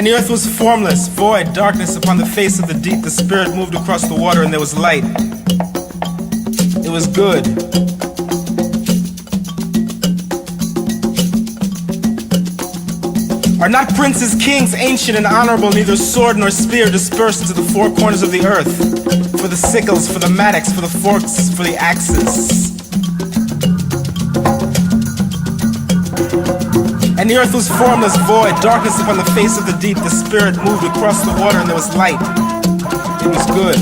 And the earth was formless, void, darkness upon the face of the deep. The Spirit moved across the water and there was light. It was good. Are not princes, kings, ancient and honorable, neither sword nor spear dispersed into the four corners of the earth? For the sickles, for the mattocks, for the forks, for the axes. And the earth was formless, void, darkness upon the face of the deep. The Spirit moved across the water and there was light. It was good.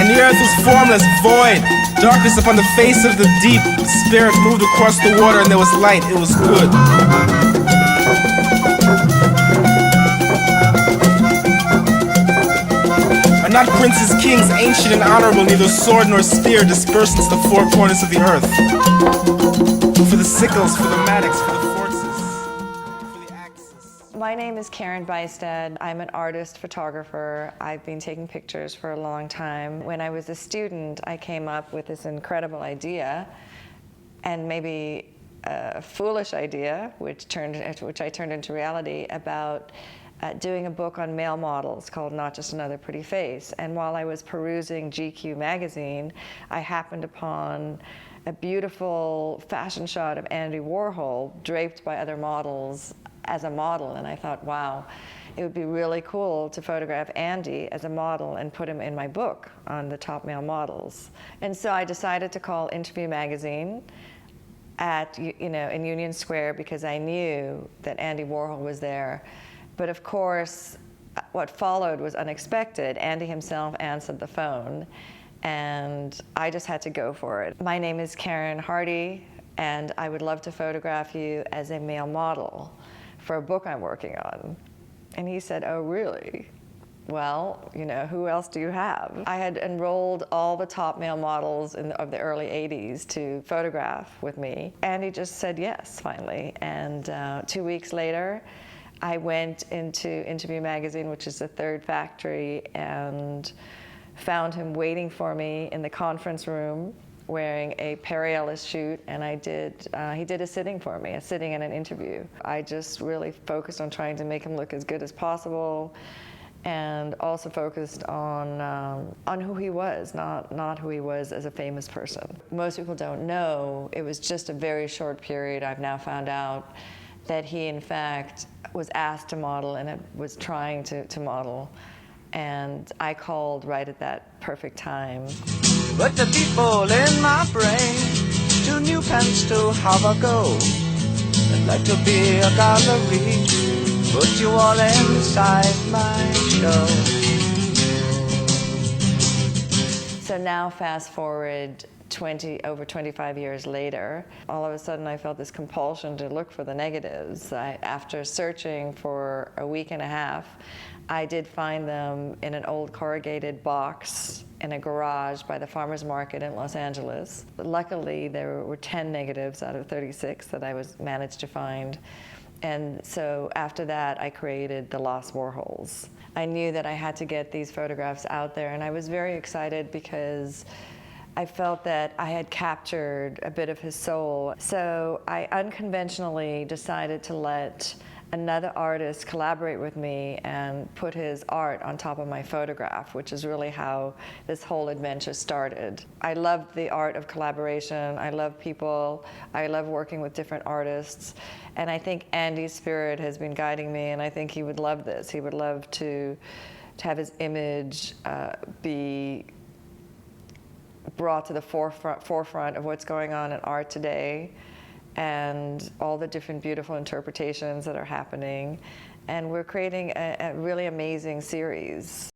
And the earth was formless, void, darkness upon the face of the deep. The Spirit moved across the water and there was light. It was good. Are not princes, kings, ancient and honorable, neither sword nor spear dispersed into the four corners of the earth? For the sickles, for the mattocks, for the forces, for the axes. My name is Karen Bystedt. I'm an artist, photographer. I've been taking pictures for a long time. When I was a student, I came up with this incredible idea, and maybe a foolish idea, which I turned into reality, about doing a book on male models called Not Just Another Pretty Face. And while I was perusing GQ magazine, I happened upon a beautiful fashion shot of Andy Warhol draped by other models as a model, and I thought, wow, it would be really cool to photograph Andy as a model and put him in my book on the top male models. And so I decided to call Interview magazine in Union Square because I knew that Andy Warhol was there. But of course, what followed was unexpected. Andy himself answered the phone, and I just had to go for it. My name is Karen Hardy, and I would love to photograph you as a male model for a book I'm working on. And he said, oh, really? Well, who else do you have? I had enrolled all the top male models of the early 80s to photograph with me. And he just said yes, finally. And 2 weeks later, I went into Interview magazine, which is the third factory, and found him waiting for me in the conference room wearing a Perry Ellis suit, and he did a sitting for me, a sitting and an interview. I just really focused on trying to make him look as good as possible, and also focused on who he was, not who he was as a famous person. Most people don't know, it was just a very short period. I've now found out that he, in fact, was asked to model and was trying to model. And I called right at that perfect time. But the people in my brain, 2 new pens to have a go. I'd like to be a gallery, put you all inside my show. So now fast forward over 25 years later, all of a sudden I felt this compulsion to look for the negatives. After searching for a week and a half, I did find them in an old corrugated box in a garage by the farmer's market in Los Angeles. Luckily, there were 10 negatives out of 36 that I managed to find. And so after that, I created the Lost Warhols. I knew that I had to get these photographs out there, and I was very excited because I felt that I had captured a bit of his soul. So I unconventionally decided to let another artist collaborate with me and put his art on top of my photograph, which is really how this whole adventure started. I love the art of collaboration. I love people. I love working with different artists. And I think Andy's spirit has been guiding me, and I think he would love this. He would love to have his image be brought to the forefront of what's going on in art today, and all the different beautiful interpretations that are happening. And we're creating a really amazing series.